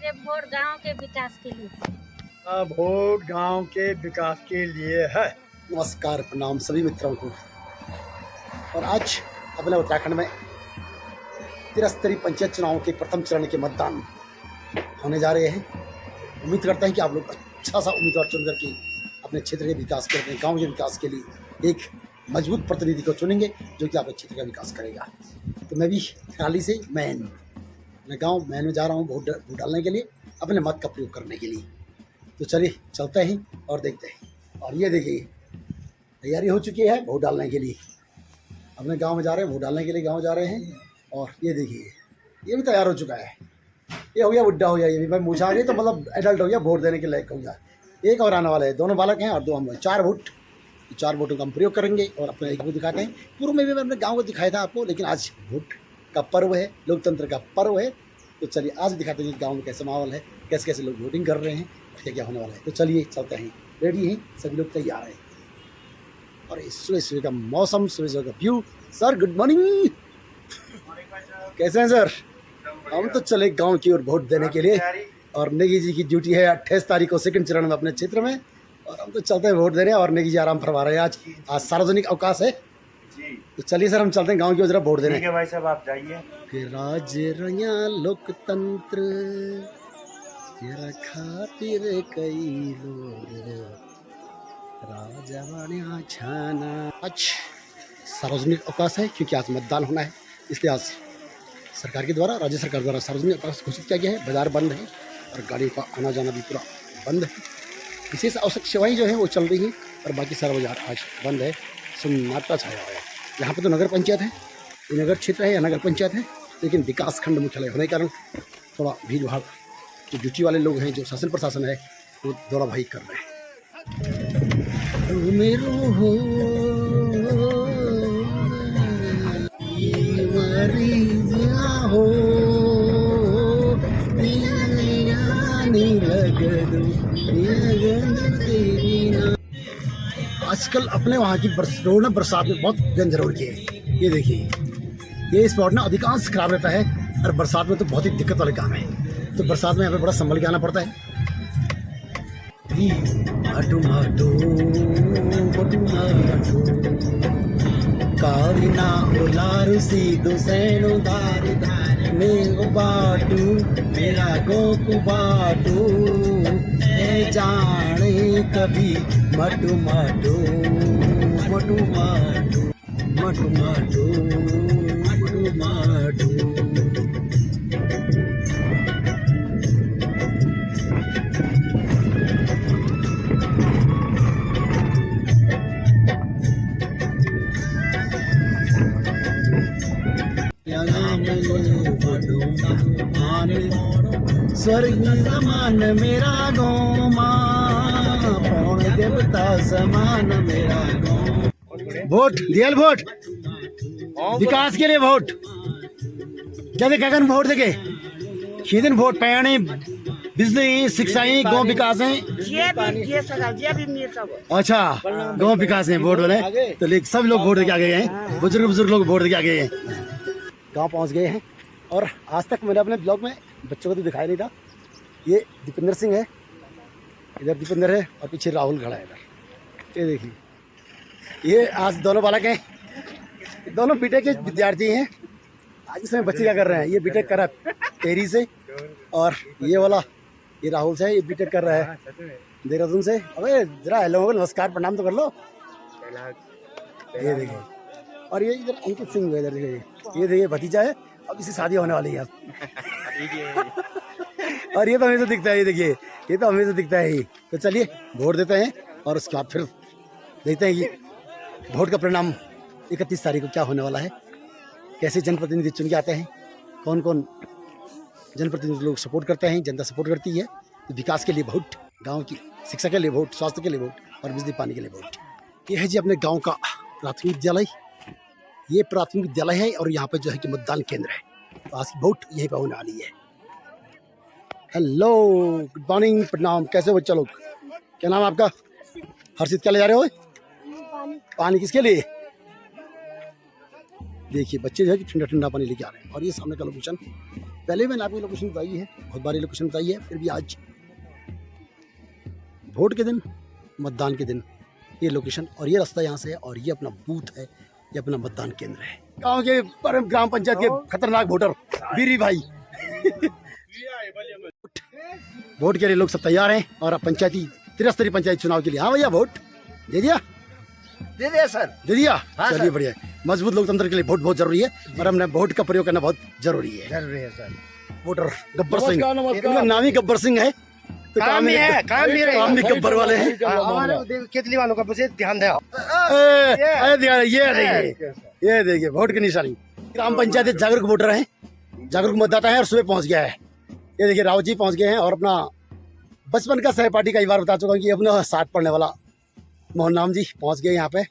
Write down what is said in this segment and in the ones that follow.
मेरे वोट गांव के विकास के लिए। वोट गांव के विकास के लिए है। नमस्कार, प्रणाम सभी मित्रों को। और आज अपने उत्तराखंड में त्रिस्तरीय पंचायत चुनाव के प्रथम चरण के मतदान होने जा रहे हैं। उम्मीद करते हैं कि आप लोग अच्छा सा उम्मीदवार चुन करके अपने क्षेत्र के विकास के, अपने गाँव के विकास के लिए एक मजबूत प्रतिनिधि को चुनेंगे जो कि आपके क्षेत्र का विकास करेगा। तो मैं भी हाल ही से मैं गाँव मैन में जा रहा हूँ वोट डालने के लिए, अपने मत का प्रयोग करने के लिए। तो चलिए चलते हैं और देखते हैं। और ये देखिए तैयारी हो चुकी है वोट डालने के लिए। अपने गांव में जा रहे हैं वोट डालने के लिए, गांव जा रहे हैं। और ये देखिए ये भी तैयार हो चुका है। ये हो गया बुढ़ा हो गया, ये भी भाई मुझे आ गई तो मतलब एडल्ट हो गया, वोट देने के लायक हो गया। एक और आने वाला है, दोनों बालक हैं और दो हम, 4 वोट। 4 वोटों का हम प्रयोग करेंगे और अपने एक को दिखाते हैं। पूर्व में भी मैं अपने गाँव को दिखाया था आपको, लेकिन आज वोट का पर्व है, लोकतंत्र का पर्व है। तो चलिए आज दिखाते हैं कि गाँव में कैसा माहौल है, कैसे कैसे लोग वोटिंग कर रहे हैं, क्या क्या होने वाला है। तो चलिए चलते हैं, रेडी हैं, सभी लोग तैयार हैं। और इस सुबह सुबह का मौसम, सुबह सुबह का व्यू। सर गुड मॉर्निंग, कैसे हैं सर? हम तो चले गांव की ओर वोट देने के लिए। और नेगी जी की ड्यूटी है 28 तारीख को सेकंड चरण में अपने क्षेत्र में, और हम तो चलते हैं वोट देने। और नेगी जी आराम फरमा रहे हैं, आज सार्वजनिक अवकाश है जी। तो चलिए सर हम चलते हैं गाँव की ओर जरा वोट देने। ठीक है भाई साहब, आप जाइए। कि राज रया लोकतंत्र तेरा खातिर कई लोग राजवाड़ियाँ छाना। आज सार्वजनिक अवकाश है क्योंकि आज मतदान होना है, इसलिए आज सरकार के द्वारा, राज्य सरकार द्वारा सार्वजनिक अवकाश घोषित किया गया है। बाजार बंद है और गाड़ी का आना जाना भी पूरा बंद है। विशेष आवश्यक सेवाएं जो हैं वो चल रही हैं और बाकी सारा बाजार आज बंद है, सन्नाटा छाया हुआ है। यहाँ पे तो नगर पंचायत है, ये नगर क्षेत्र है या नगर पंचायत है, लेकिन विकास खंड मुख्यालय होने के कारण थोड़ा भीड़ भाड़, जो ड्यूटी वाले लोग हैं, जो शासन प्रशासन है, वो दौड़ा भाई कर रहे हैं। आजकल अपने वहाँ की रोड ना बरसात में बहुत डेंजर हो रही है। ये देखिए ये स्पॉट ना अधिकांश खराब रहता है और बरसात में तो बहुत ही दिक्कत वाले काम है। तो बरसात में यहाँ पे बड़ा संभल के आना पड़ता है। माटू माटू माटू माटू कारिना ओलारू सीधु सेनु दारू दारू मेगो बाटू मेरा गोकु बाटू ए जाने कभी मटू माटू मटू माटू मटू माटू मटू माटू। स्वर्ग समान मेरा गाँव माँ, पौन देवता समान मेरा गाँव। वोट दिया, वोट विकास के लिए वोट क्या देखा वोट देखे खीदन वोट पैने बिजली शिक्षा गाँव विकास है। अच्छा गाँव विकास है वोट वाले, तो लेकिन सब लोग वोट देके आ गए हैं, बुजुर्ग लोग वोट देके आ गए हैं, गाँव पहुँच गए हैं। और आज तक मैंने अपने ब्लॉग में बच्चों को तो दिखाया नहीं था। ये दीपेंद्र सिंह है, इधर दीपेंद्र है और पीछे राहुल खड़ा है इधर। ये देखिए ये आज दोनों बालक हैं, दोनों बीटेक के विद्यार्थी हैं। आज इसमें बच्चे क्या कर रहे हैं, ये बीटेक कर रहा है टेहरी से, और ये वाला ये राहुल से, ये बीटेक कर रहा है देहरादून से। अबे जरा हेलो नमस्कार प्रणाम तो कर लो। ये देखिए, और ये इधर अंकित सिंह है, इधर देखिए ये देखिए भतीजा है, अब इसे शादी होने वाली है। और ये तो हमें तो दिखता है, ये देखिए ये तो हमें तो दिखता है ही। तो चलिए वोट देते हैं और उसके बाद फिर देखते हैं कि वोट का परिणाम 31 तारीख को क्या होने वाला है, कैसे जनप्रतिनिधि चुन के आते हैं, कौन कौन जनप्रतिनिधि लोग सपोर्ट करते हैं, जनता सपोर्ट करती है। तो विकास के लिए वोट, गाँव की शिक्षा के लिए वोट, स्वास्थ्य के लिए वोट और बिजली पानी के लिए वोट। ये है जी अपने गाँव का प्राथमिक विद्यालय, ये प्राथमिक विद्यालय है और यहाँ पे जो है कि मतदान केंद्र है। तो आज की वोट यहीं पे होने वाली है। हेलो गुड मॉर्निंग प्रणाम, कैसे हो बच्चा लोग? क्या नाम है आपका? हर्षित। क्या ले जा रहे हो? पानी किसके लिए? देखिए बच्चे जो है कि ठंडा ठंडा पानी लेके आ रहे हैं। और ये सामने का लोकेशन, पहले मैंने आपको लोकेशन बताई है, बहुत बारी लोकेशन बताई है, फिर भी आज वोट के दिन, मतदान के दिन ये लोकेशन और ये रास्ता यहाँ से है और ये अपना बूथ है, ये अपना मतदान केंद्र है। गांव के परम ग्राम पंचायत के खतरनाक वोटर बीरी भाई वोट के लिए लोग सब तैयार हैं और अब पंचायती त्रिस्तरीय पंचायत चुनाव के लिए। हाँ भैया वोट दे दिया सर। दे दिया। हाँ, चलिए बढ़िया है। मजबूत लोकतंत्र के लिए वोट बहुत जरूरी है और हमने वोट का प्रयोग करना बहुत जरूरी है। सर। वोटर गब्बर सिंह, इनका नाम ही गब्बर सिंह है, तो काम भी गब्बर वाले हैं। केतली वालों का बस ध्यान दे। ये देखिए वोट की निशानी। ग्राम पंचायत जागरूक वोटर हैं, जागरूक मतदाता है और सुबह पहुंच गया है। ये देखिए राव जी पहुंच गए हैं और अपना बचपन का सहपाठी कई बार बता चुका हूँ कि अपना साथ पढ़ने वाला मोहन नाम जी पहुंच गए यहाँ पे।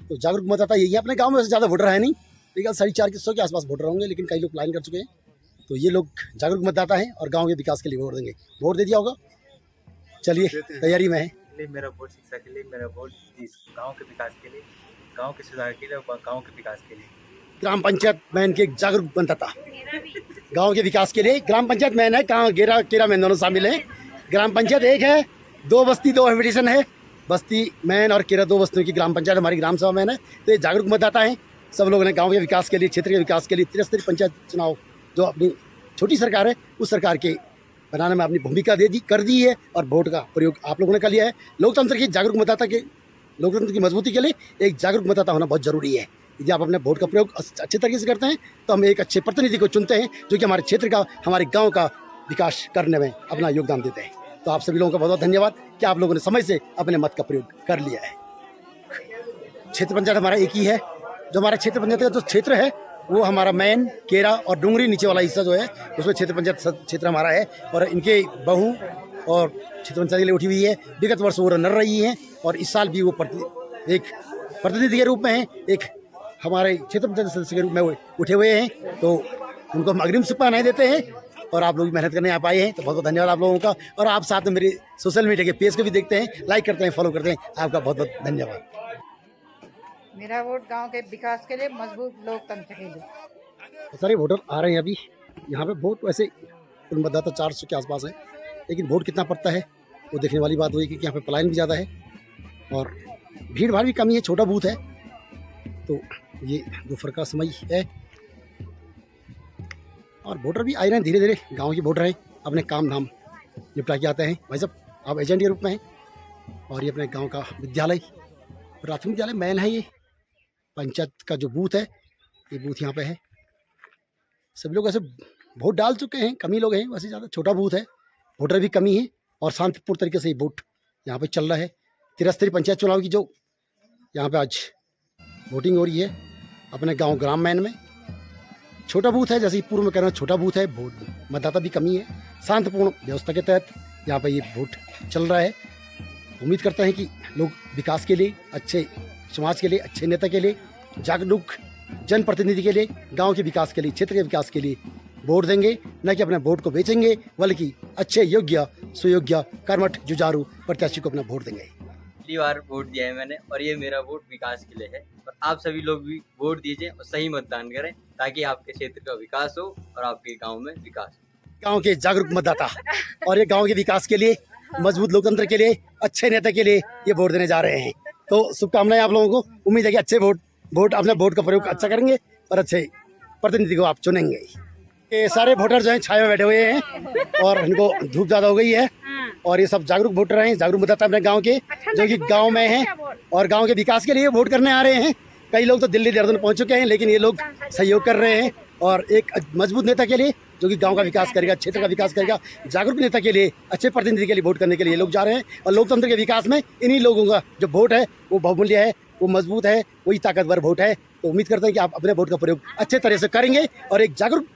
तो जागरूक मतदाता यही है। अपने गांव में वैसे ज़्यादा वोटर है नहीं, लेकिन 450 के आसपास वोटर होंगे, लेकिन कई लोग प्लान कर चुके हैं। तो ये लोग जागरूक मतदाता हैं और गांव के विकास के लिए वोट देंगे। वोट दे दिया होगा, चलिए तैयारी में है। मेरा वोट शिक्षा के लिए, मेरा वोट गांव के विकास के लिए, गांव के सुधार के लिए और गांव के विकास के लिए। ग्राम पंचायत मैन के जागरूक मतदाता गांव के विकास के लिए। ग्राम पंचायत मैन है, कहाँ गेरा केरा मैन दोनों शामिल हैं। ग्राम पंचायत एक है, 2 बस्ती 2 हैबिटेशन है। बस्ती मैन और केरा 2 बस्तियों की ग्राम पंचायत हमारी ग्राम सभा मैन है। तो ये जागरूक मतदाता हैं। सब लोगों ने गाँव के विकास के लिए, क्षेत्र के विकास के लिए त्रिस्तरीय पंचायत चुनाव जो अपनी छोटी सरकार है उस सरकार के बनाने में अपनी भूमिका कर दी है और वोट का प्रयोग आप लोगों ने कर लिया है। लोकतंत्र की जागरूक मतदाता के लोकतंत्र की मजबूती के लिए एक जागरूक मतदाता होना बहुत जरूरी है। यदि आप अपने वोट का प्रयोग अच्छे तरीके से करते हैं तो हम एक अच्छे प्रतिनिधि को चुनते हैं जो कि हमारे क्षेत्र का, हमारे गांव का विकास करने में अपना योगदान देते हैं। तो आप सभी लोगों का बहुत बहुत धन्यवाद कि आप लोगों ने समय से अपने मत का प्रयोग कर लिया है। क्षेत्र पंचायत हमारा एक ही है। जो हमारा क्षेत्र पंचायत का जो क्षेत्र है वो हमारा मैन, केरा और डूंगरी नीचे वाला हिस्सा जो है उसमें क्षेत्र पंचायत क्षेत्र हमारा है। और इनके बहू और क्षेत्र पंचायत के लिए उठी हुई है। विगत वर्ष वो रनर रही हैं और इस साल भी वो एक प्रतिनिधि के रूप में है, एक हमारे क्षेत्र पंचायत सदस्य के रूप में उठे हुए हैं। तो उनको हम अग्रिम शुभकामनाएं देते हैं और आप लोग मेहनत करने आ पाए हैं तो बहुत बहुत धन्यवाद आप लोगों का। और आप साथ में मेरे सोशल मीडिया के पेज को भी देखते हैं, लाइक करते हैं, फॉलो करते हैं। आपका बहुत बहुत धन्यवाद। मेरा वोट गांव के विकास के लिए, मजबूत लोकतंत्र के लिए। बहुत सारे वोटर आ रहे हैं अभी यहाँ पे। वोट वैसे कुल मतदाता 400 के आसपास है, लेकिन वोट कितना पड़ता है वो देखने वाली बात हुई, क्योंकि यहाँ पे पलायन भी ज़्यादा है और भीड़ भाड़ भी कमी है, छोटा बूथ है। तो ये दोपहर का समय है और वोटर भी आ रहे हैं धीरे धीरे। गाँव के वोटर हैं, अपने काम धाम निपटा के आते हैं। भाई साहब आप एजेंट के रूप में हैं और ये अपने गाँव का विद्यालय, प्राथमिक विद्यालय मैन है। ये पंचायत का जो बूथ है, ये बूथ यहाँ पे है। सभी लोग ऐसे वोट डाल चुके हैं, कमी लोग हैं वैसे, ज़्यादा छोटा बूथ है, वोटर भी कमी है और शांतिपूर्ण तरीके से ये वोट यहाँ पे चल रहा है। त्रिस्तरीय पंचायत चुनाव की जो यहाँ पे आज वोटिंग हो रही है अपने गांव ग्राम मैन में। छोटा बूथ है, जैसे पूर्व में कह रहे हैं, छोटा बूथ है, वोट मतदाता भी कमी है। शांतिपूर्ण व्यवस्था के तहत यहाँ पे ये वोट चल रहा है। उम्मीद करते हैं कि लोग विकास के लिए, अच्छे समाज के लिए, अच्छे नेता के लिए, जागरूक जनप्रतिनिधि के लिए, गांव के विकास के लिए, क्षेत्र के विकास के लिए वोट देंगे, न कि अपने वोट को बेचेंगे, बल्कि अच्छे योग्य, सुयोग्य, कर्मठ, जुझारू प्रत्याशी को अपना वोट देंगे। पहली बार वोट दिया है मैंने और ये मेरा वोट विकास के लिए है। और आप सभी लोग भी वोट दीजिए और सही मतदान करें ताकि आपके क्षेत्र का विकास हो और आपके गाँव में विकास हो। गाँव के जागरूक मतदाता और ये गाँव के विकास के लिए, मजबूत लोकतंत्र के लिए, अच्छे नेता के लिए ये वोट देने जा रहे हैं। तो शुभकामनाएं आप लोगों को। उम्मीद है कि अच्छे वोट अपने वोट का प्रयोग अच्छा करेंगे और अच्छे प्रतिनिधि को आप चुनेंगे। ये सारे वोटर जो हैं छाए में बैठे हुए हैं और इनको धूप ज़्यादा हो गई है और ये सब जागरूक वोटर हैं, जागरूक मतदाता अपने गांव के, जो कि गांव में हैं और गांव के विकास के लिए वोट करने आ रहे हैं। कई लोग तो दिल्ली देहरादून पहुंच चुके हैं, लेकिन ये लोग सहयोग कर रहे हैं और एक मजबूत नेता के लिए जो कि गांव का विकास करेगा, क्षेत्र का विकास करेगा, जागरूक नेता के लिए, अच्छे प्रतिनिधि के लिए वोट करने के लिए लोग जा रहे हैं। और लोकतंत्र के विकास में इन्हीं लोगों का जो वोट है वो बहुमूल्य है, वो मजबूत है, वही ताकतवर वोट है। तो उम्मीद करते हैं कि आप अपने वोट का प्रयोग अच्छे तरह से करेंगे और एक जागरूक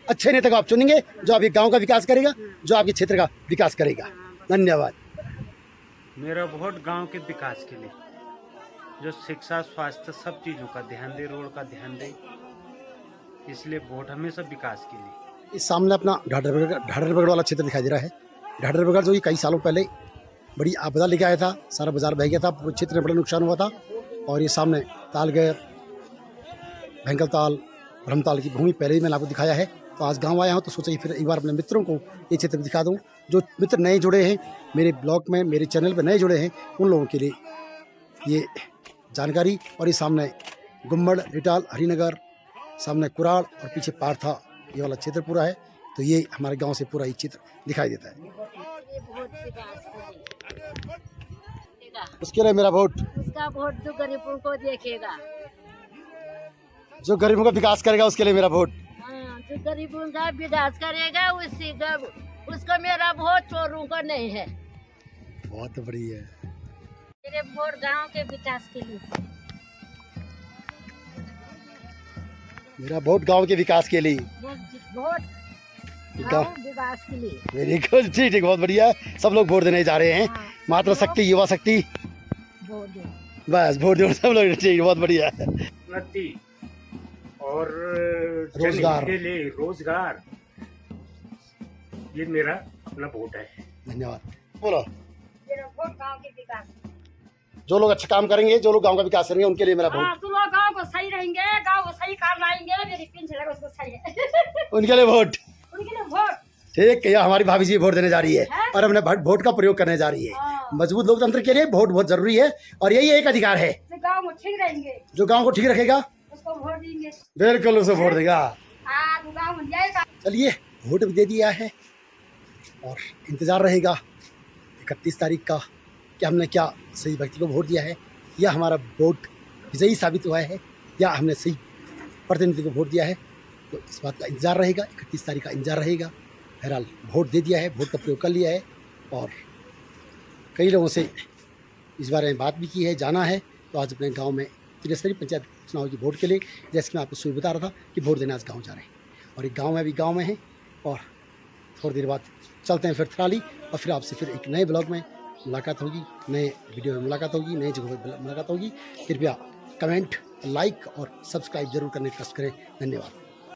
अच्छे नेता को आप चुनेंगे जो आपके गाँव का विकास करेगा, जो आपके क्षेत्र का विकास करेगा। धन्यवाद। मेरा वोट गांव के विकास के लिए, जो शिक्षा, स्वास्थ्य, सब चीज़ों का ध्यान दे, रोड का ध्यान दे, इसलिए वोट हमेशा विकास के लिए। इस सामने अपना ढाढरबगड़ वाला क्षेत्र दिखाई दे रहा है। ढाढरबगड़ जो कि कई सालों पहले बड़ी आपदा लेके आया था, सारा बाजार बह गया था, पूरे क्षेत्र में बड़ा नुकसान हुआ था। और ये सामने तालगैर भैंकलताल ब्रह्मताल की भूमि पहले ही मैंने आपको दिखाया है। तो आज गांव आया हूं तो सोचा फिर एक बार अपने मित्रों को ये क्षेत्र दिखा दूं। जो मित्र नए जुड़े हैं मेरे ब्लॉग में, मेरे चैनल पर नए जुड़े हैं, उन लोगों के लिए ये जानकारी। और ये सामने गुम्मड़, रिटाल, हरिनगर, सामने कुराड़ और पीछे पारथा, ये वाला क्षेत्र पूरा है। तो ये हमारे गांव से पूरा ये चित्र दिखाई देता है। ये वोट विकास करेगा। उसके लिए मेरा वोट, उसका वोट जो गरीबों को देखेगा, जो गरीबों का विकास करेगा उसके लिए मेरा वोट। हाँ, जो गरीबों का विकास करेगा उसी का, उसको मेरा वोट, चोरों को नहीं है। बहुत बढ़िया है। मेरे वोट गांव के विकास के लिए। मेरा वोट गांव के विकास के लिए। वोट गांव विकास के लिए। वेरी गुड, ठीक ठीक, बहुत बढ़िया। सब लोग वोट देने जा रहे हैं। हाँ, मातृ शक्ति, युवा शक्ति, वोट दो। बस वोट दो सब लोग, ठीक, बहुत बढ़िया है। उन्नति और रोजगार के लिए रोजगार, ये मेरा अपना वोट है। धन्यवाद। बोलो, मेरा वोट गांव के विकास। जो लोग अच्छा काम करेंगे, जो लोग गांव का विकास करेंगे, उनके लिए मेरा वोट। हाँ, तो लोग गांव को सही रहेंगे, गांव को सही काम लाएंगे, मेरी पिन चलेगा उसको सही है। उनके लिए वोट। उनके लिए वोट। ठीक, यह हमारी भाभी जी वोट देने जा रही है हैं? और हमने वोट का प्रयोग करने जा रही है। हाँ। मजबूत लोकतंत्र के लिए वोट बहुत जरूरी है और यही एक अधिकार है। जो गांव में ठीक रहेंगे जो गांव को ठीक रखेगा उसको वोट देंगे। बिल्कुल उसे वोट देगा। आज गांव में जाएगा। चलिए, वोट भी दे दिया है और इंतज़ार रहेगा 31 तारीख का कि हमने क्या सही व्यक्ति को वोट दिया है, या हमारा वोट विजयी साबित हुआ है, या हमने सही प्रतिनिधि को वोट दिया है। तो इस बात का इंतज़ार रहेगा, 31 तारीख का इंतज़ार रहेगा। बहरहाल वोट दे दिया है, वोट का प्रयोग कर लिया है और कई लोगों से इस बारे में बात भी की है, जाना है। तो आज अपने गांव में त्रिस्तरीय पंचायत चुनाव की वोट के लिए, जैसे कि मैं आपको सुबह बता रहा था कि वोट देने आज गांव जा रहे हैं और एक गांव में अभी गांव में है। और थोड़ी देर बाद चलते हैं फिर थराली और फिर आपसे फिर एक नए ब्लॉग में मुलाकात होगी, नए वीडियो में मुलाकात होगी, नई जगह पर मुलाकात होगी। कृपया कमेंट, लाइक और सब्सक्राइब जरूर करने का कष्ट करें। धन्यवाद।